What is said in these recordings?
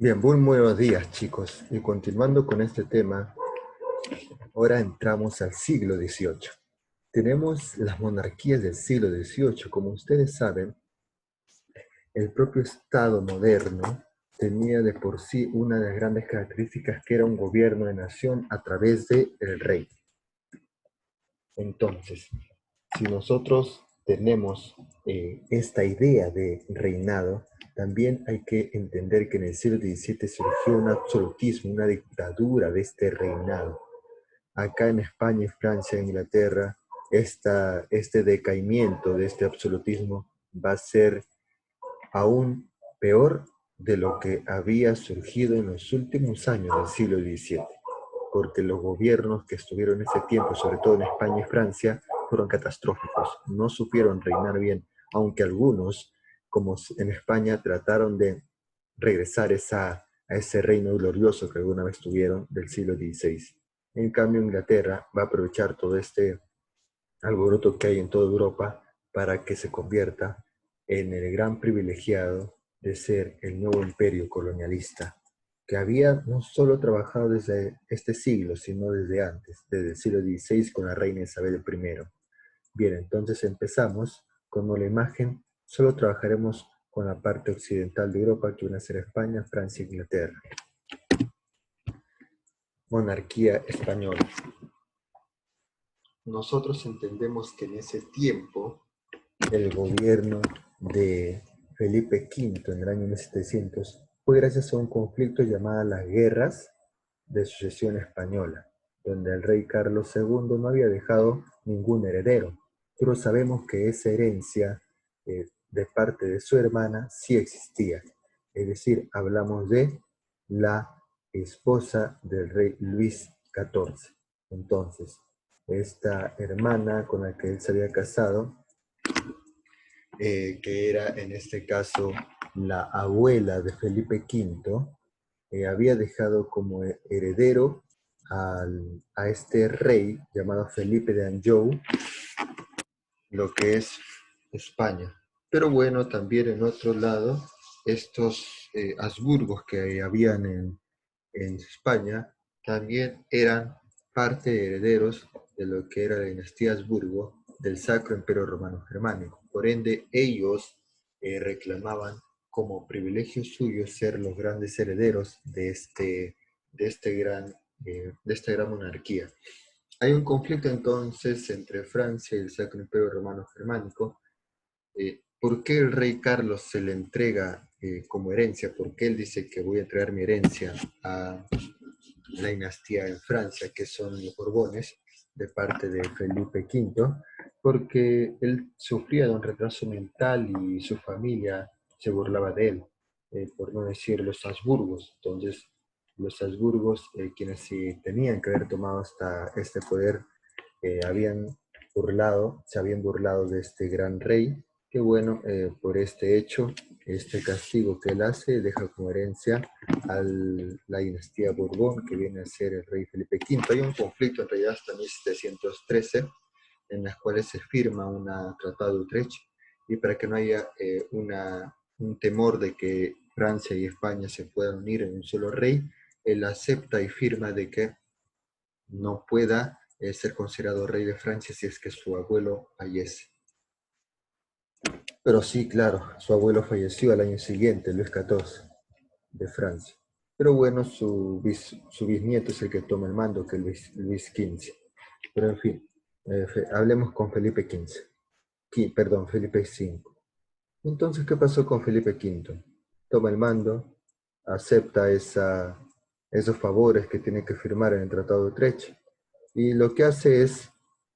Bien, muy buenos días, chicos. Y continuando con este tema, ahora entramos al siglo XVIII. Tenemos las monarquías del siglo XVIII. Como ustedes saben, el propio Estado moderno tenía de por sí una de las grandes características que era un gobierno de nación a través del rey. Entonces, si nosotros tenemos esta idea de reinado, también hay que entender que en el siglo XVII surgió un absolutismo, una dictadura de este reinado. Acá en España, y Francia, Inglaterra, este decaimiento de este absolutismo va a ser aún peor de lo que había surgido en los últimos años del siglo XVII, porque los gobiernos que estuvieron en ese tiempo, sobre todo en España y Francia, fueron catastróficos, no supieron reinar bien, aunque algunos, como en España, trataron de regresar a ese reino glorioso que alguna vez tuvieron del siglo XVI. En cambio, Inglaterra va a aprovechar todo este alboroto que hay en toda Europa para que se convierta en el gran privilegiado de ser el nuevo imperio colonialista, que había no solo trabajado desde este siglo, sino desde antes, desde el siglo XVI con la reina Isabel I. Bien, entonces empezamos. Como la imagen, solo trabajaremos con la parte occidental de Europa, que van a ser España, Francia e Inglaterra. Monarquía española. Nosotros entendemos que en ese tiempo el gobierno de Felipe V en el año 1700 fue gracias a un conflicto llamado las Guerras de Sucesión Española, donde el rey Carlos II no había dejado ningún heredero, pero sabemos que esa herencia de parte de su hermana sí existía, es decir, hablamos de la esposa del rey Luis XIV. Entonces, esta hermana con la que él se había casado que era en este caso la abuela de Felipe V, había dejado como heredero a este rey llamado Felipe de Anjou, lo que es España. Pero bueno, también en otro lado, estos Habsburgos que habían en España también eran parte de herederos de lo que era la dinastía Habsburgo del Sacro Imperio Romano Germánico. Por ende, ellos reclamaban como privilegio suyo ser los grandes herederos de esta gran monarquía. Hay un conflicto entonces entre Francia y el Sacro Imperio Romano Germánico. ¿Por qué el rey Carlos se le entrega como herencia? ¿Por qué él dice que voy a entregar mi herencia a la dinastía en Francia, que son los Borbones, de parte de Felipe V? Porque él sufría de un retraso mental y su familia se burlaba de él, por no decir los Habsburgos. Entonces, los Habsburgos, quienes sí tenían que haber tomado hasta este poder, se habían burlado de este gran rey, que bueno, por este hecho, este castigo que él hace, deja como herencia a la dinastía Borbón, que viene a ser el rey Felipe V. Hay un conflicto en realidad hasta 1713, en las cuales se firma un tratado de Utrecht, y para que no haya un temor de que Francia y España se puedan unir en un solo rey, él acepta y firma de que no pueda ser considerado rey de Francia si es que su abuelo fallece. Pero sí, claro, su abuelo falleció al año siguiente, Luis XIV, de Francia. Pero bueno, su bisnieto es el que toma el mando, que es Luis XV. Pero en fin, hablemos con Felipe XV. Perdón, Felipe V. Entonces, ¿qué pasó con Felipe V? Toma el mando, acepta esos favores que tiene que firmar en el Tratado de Utrecht, y lo que hace es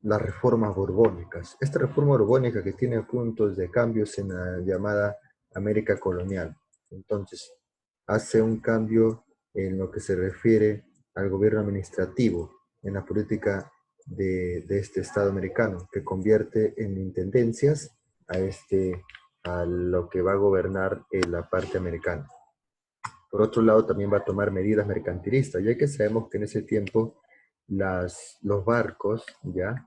las reformas borbónicas. Esta reforma borbónica que tiene puntos de cambios en la llamada América colonial. Entonces, hace un cambio en lo que se refiere al gobierno administrativo, en la política de este Estado americano, que convierte en intendencias a lo que va a gobernar la parte americana. Por otro lado, también va a tomar medidas mercantilistas, ya que sabemos que en ese tiempo los barcos ya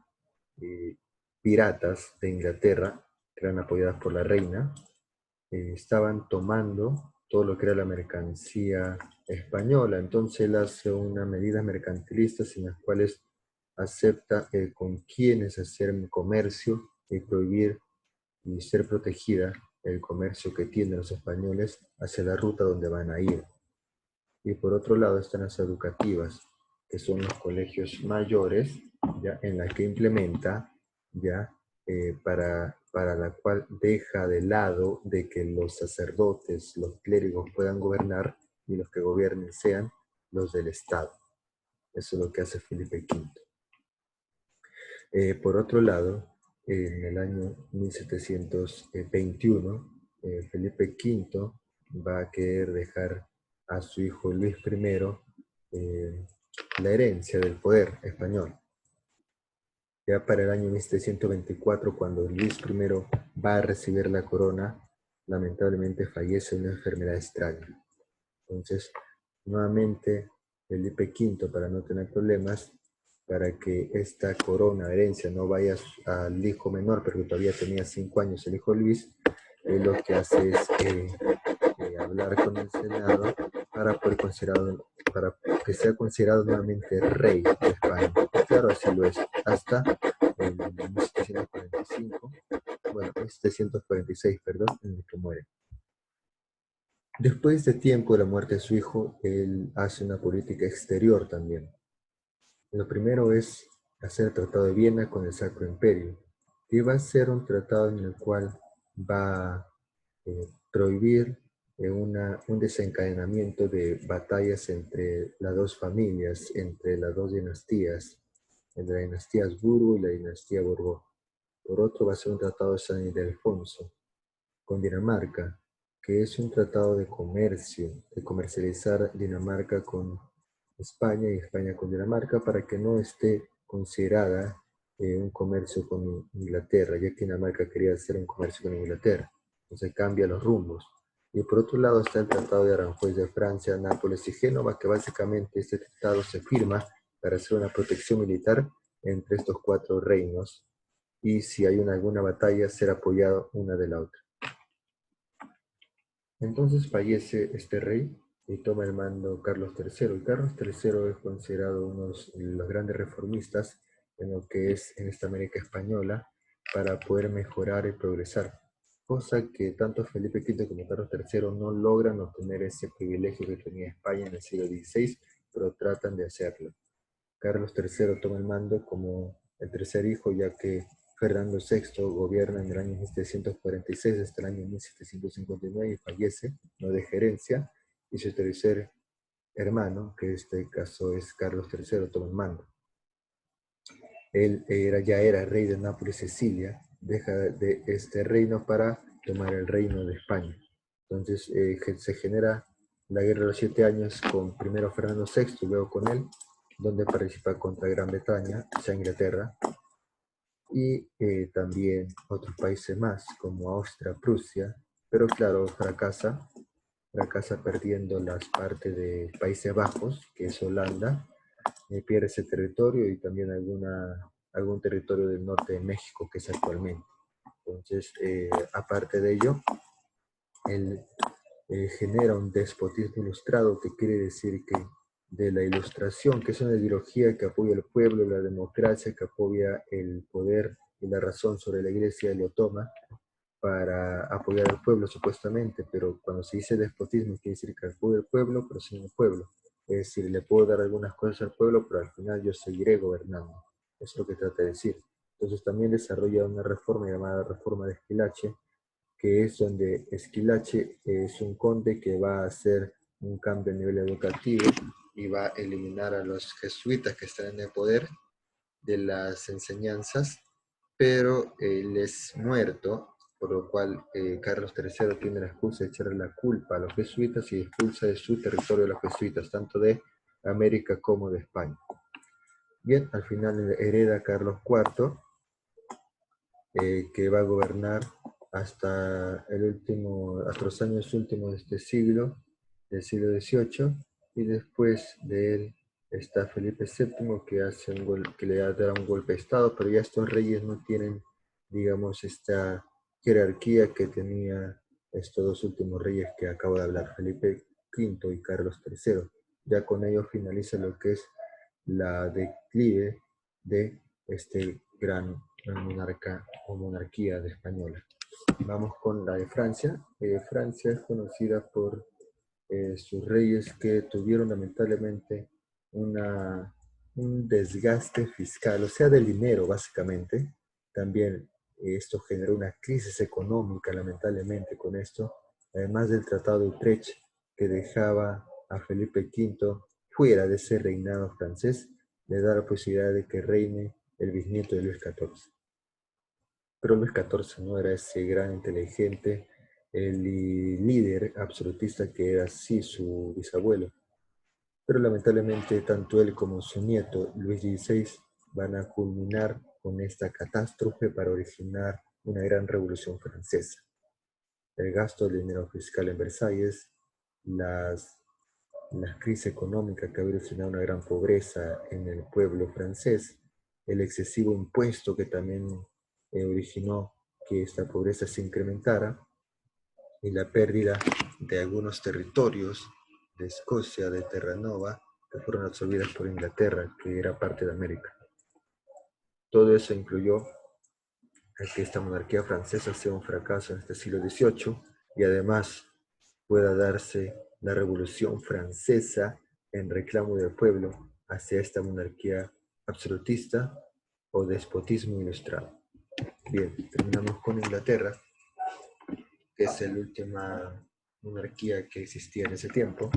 eh, piratas de Inglaterra, que eran apoyadas por la reina, estaban tomando todo lo que era la mercancía española. Entonces él hace unas medidas mercantilistas en las cuales acepta con quienes hacer comercio y prohibir y ser protegida el comercio que tienen los españoles hacia la ruta donde van a ir. Y por otro lado están las educativas, que son los colegios mayores, ya en la que implementa, ya para la cual deja de lado de que los sacerdotes, los clérigos puedan gobernar y los que gobiernen sean los del Estado. Eso es lo que hace Felipe V. Por otro lado, en el año 1721, Felipe V va a querer dejar a su hijo Luis I la herencia del poder español. Ya para el año 1724, cuando Luis I va a recibir la corona, lamentablemente fallece de una enfermedad extraña. Entonces, nuevamente, Felipe V, para no tener problemas, para que esta corona, herencia, no vaya al hijo menor, porque todavía tenía 5 años el hijo Luis, lo que hace es hablar con el Senado para, para que sea considerado nuevamente rey de España. Y claro, así lo es, hasta en 1745, bueno, 1746, perdón, en el que muere. Después de tiempo de la muerte de su hijo, él hace una política exterior también. Lo primero es hacer el Tratado de Viena con el Sacro Imperio, que va a ser un tratado en el cual va a prohibir un desencadenamiento de batallas entre las dos familias, entre las dos dinastías, entre la dinastía Habsburgo y la dinastía Borbón. Por otro, va a ser un tratado de San Ildefonso con Dinamarca, que es un tratado de comercio, de comercializar Dinamarca con España y España con Dinamarca para que no esté considerada un comercio con Inglaterra, ya que Dinamarca quería hacer un comercio con Inglaterra. Entonces cambia los rumbos. Y por otro lado está el Tratado de Aranjuez de Francia, Nápoles y Génova, que básicamente este tratado se firma para hacer una protección militar entre estos 4 reinos y si hay alguna batalla ser apoyado una de la otra. Entonces fallece este rey y toma el mando Carlos III. Y Carlos III es considerado uno de los grandes reformistas en lo que es en esta América española para poder mejorar y progresar. Cosa que tanto Felipe V como Carlos III no logran obtener ese privilegio que tenía España en el siglo XVI, pero tratan de hacerlo. Carlos III toma el mando como el tercer hijo, ya que Fernando VI gobierna en el año 1746 hasta el año 1759 y fallece, no de gerencia, y su tercer hermano, que en este caso es Carlos III, toma el mando. Él ya era rey de Nápoles y Sicilia, deja de este reino para tomar el reino de España. Entonces se genera la Guerra de los 7 Años con primero Fernando VI y luego con él, donde participa contra Gran Bretaña, o sea, Inglaterra, y también otros países más, como Austria, Prusia, pero claro, fracasa perdiendo las partes de Países Bajos, que es Holanda, pierde ese territorio y también algún territorio del norte de México, que es actualmente. Entonces, aparte de ello, él genera un despotismo ilustrado, que quiere decir que de la ilustración, que es una ideología que apoya al pueblo, la democracia, que apoya el poder y la razón sobre la iglesia, lo toma para apoyar al pueblo supuestamente, pero cuando se dice despotismo quiere decir que apoya al pueblo, pero sin el pueblo. Es decir, le puedo dar algunas cosas al pueblo, pero al final yo seguiré gobernando. Eso es lo que trata de decir. Entonces también desarrolla una reforma llamada Reforma de Esquilache, que es donde Esquilache es un conde que va a hacer un cambio a nivel educativo y va a eliminar a los jesuitas que están en el poder de las enseñanzas, pero él es muerto, por lo cual Carlos III tiene la excusa de echarle la culpa a los jesuitas y expulsa de su territorio a los jesuitas, tanto de América como de España. Bien, al final hereda Carlos IV, que va a gobernar hasta hasta los años últimos de este siglo, del siglo XVIII, y después de él está Felipe VII, que le da un golpe de Estado, pero ya estos reyes no tienen, digamos, esta jerarquía que tenía estos dos últimos reyes que acabo de hablar, Felipe V y Carlos III. Ya con ello finaliza lo que es la declive de este gran monarca o monarquía de española. Vamos con la de Francia. Francia es conocida por sus reyes que tuvieron lamentablemente una, un desgaste fiscal, o sea, del dinero básicamente. También esto generó una crisis económica lamentablemente con esto, además del Tratado de Utrecht que dejaba a Felipe V fuera de ese reinado francés, le da la posibilidad de que reine el bisnieto de Luis XIV. Pero Luis XIV no era ese gran inteligente, el líder absolutista que era sí su bisabuelo. Pero lamentablemente tanto él como su nieto, Luis XVI, van a culminar con esta catástrofe para originar una gran revolución francesa. El gasto del dinero fiscal en Versalles, las, la crisis económica que ha originado una gran pobreza en el pueblo francés, el excesivo impuesto que también originó que esta pobreza se incrementara, y la pérdida de algunos territorios de Escocia, de Terranova, que fueron absorbidas por Inglaterra, que era parte de América. Todo eso incluyó a que esta monarquía francesa sea un fracaso en este siglo XVIII y además pueda darse la Revolución Francesa en reclamo del pueblo hacia esta monarquía absolutista o despotismo ilustrado. Bien, terminamos con Inglaterra, que es la última monarquía que existía en ese tiempo.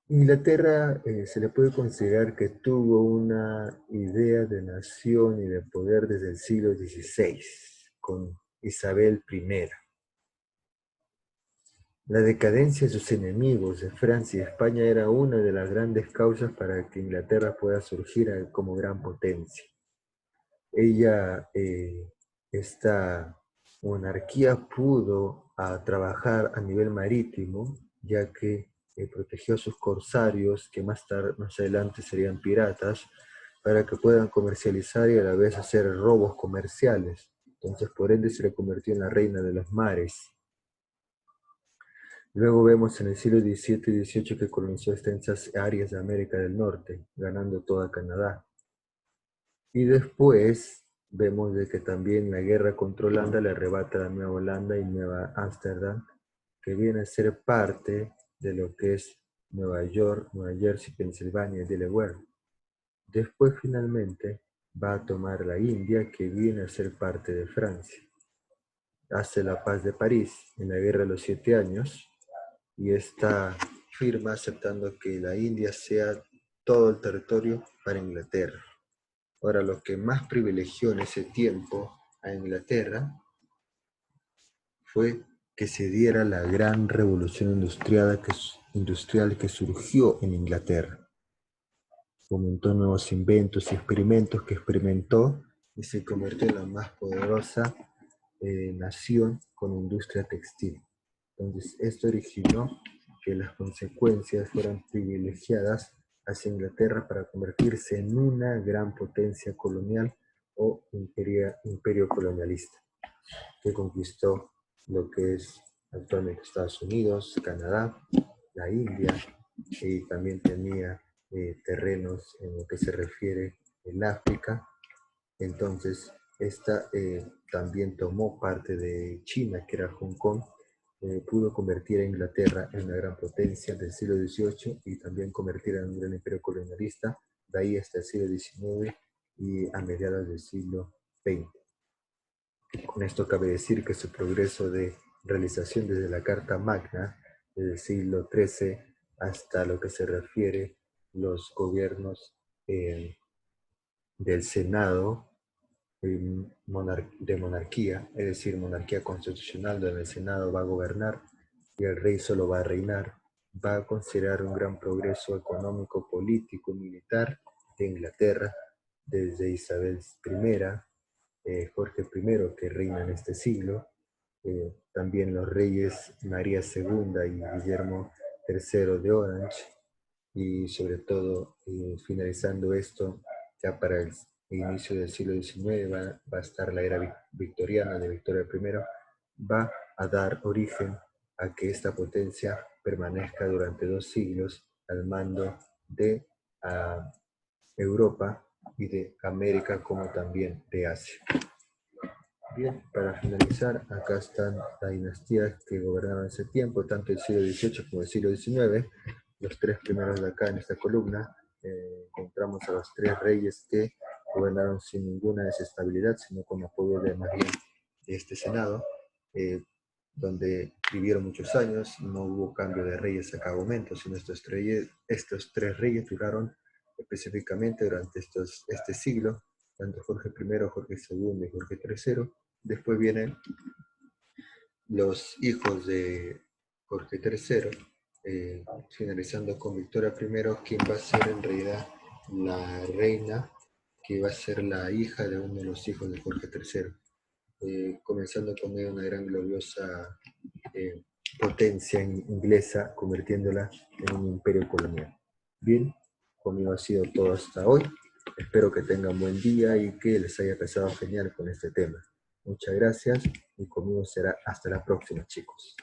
Inglaterra se le puede considerar que tuvo una idea de nación y de poder desde el siglo XVI, con Isabel I. La decadencia de sus enemigos de Francia y España era una de las grandes causas para que Inglaterra pueda surgir como gran potencia. Ella, esta monarquía pudo trabajar a nivel marítimo, ya que protegió a sus corsarios, que más adelante serían piratas, para que puedan comercializar y a la vez hacer robos comerciales. Entonces, por ende, se le convirtió en la reina de los mares. Luego vemos en el siglo XVII y XVIII que colonizó extensas áreas de América del Norte, ganando toda Canadá. Y después vemos de que también la guerra contra Holanda le arrebata a Nueva Holanda y Nueva Ámsterdam, que viene a ser parte de lo que es Nueva York, Nueva Jersey, Pensilvania y Delaware. Después finalmente va a tomar la India, que viene a ser parte de Francia. Hace la paz de París en la Guerra de los 7 Años y esta firma aceptando que la India sea todo el territorio para Inglaterra. Ahora, lo que más privilegió en ese tiempo a Inglaterra fue que se diera la gran revolución industrial que surgió en Inglaterra. Fomentó nuevos inventos y experimentos que experimentó y se convirtió en la más poderosa nación con industria textil. Entonces, esto originó que las consecuencias fueran privilegiadas hacia Inglaterra para convertirse en una gran potencia colonial o imperio colonialista, que conquistó lo que es actualmente Estados Unidos, Canadá, la India, y también tenía terrenos en lo que se refiere el África. Entonces, esta también tomó parte de China, que era Hong Kong, pudo convertir a Inglaterra en una gran potencia del siglo XVIII y también convertir en un gran imperio colonialista, de ahí hasta el siglo XIX y a mediados del siglo XX. Con esto cabe decir que su progreso de realización desde la Carta Magna del siglo XIII hasta lo que se refiere los gobiernos del Senado de monarquía, es decir, monarquía constitucional donde el Senado va a gobernar y el rey solo va a reinar, va a considerar un gran progreso económico, político, militar de Inglaterra desde Isabel I, Jorge I, que reina en este siglo, también los reyes María II y Guillermo III de Orange, y sobre todo finalizando esto, ya para el inicio del siglo XIX va a estar la era victoriana de Victoria I, va a dar origen a que esta potencia permanezca durante 2 siglos al mando de Europa y de América como también de Asia. Bien, para finalizar, acá están las dinastías que gobernaron ese tiempo, tanto el siglo XVIII como el siglo XIX. Los tres primeros de acá en esta columna encontramos a los tres reyes que gobernaron sin ninguna desestabilidad, sino con apoyo de más bien de este Senado, eh, donde vivieron muchos años, no hubo cambio de reyes a cada momento, sino estos tres reyes duraron específicamente durante este siglo, tanto Jorge I, Jorge II y Jorge III. Después vienen los hijos de Jorge III, finalizando con Victoria I, quien va a ser en realidad la reina, que va a ser la hija de uno de los hijos de Jorge III, comenzando con ella una gran gloriosa potencia inglesa, convirtiéndola en un imperio colonial. Bien, conmigo ha sido todo hasta hoy. Espero que tengan buen día y que les haya pasado genial con este tema. Muchas gracias y conmigo será hasta la próxima, chicos.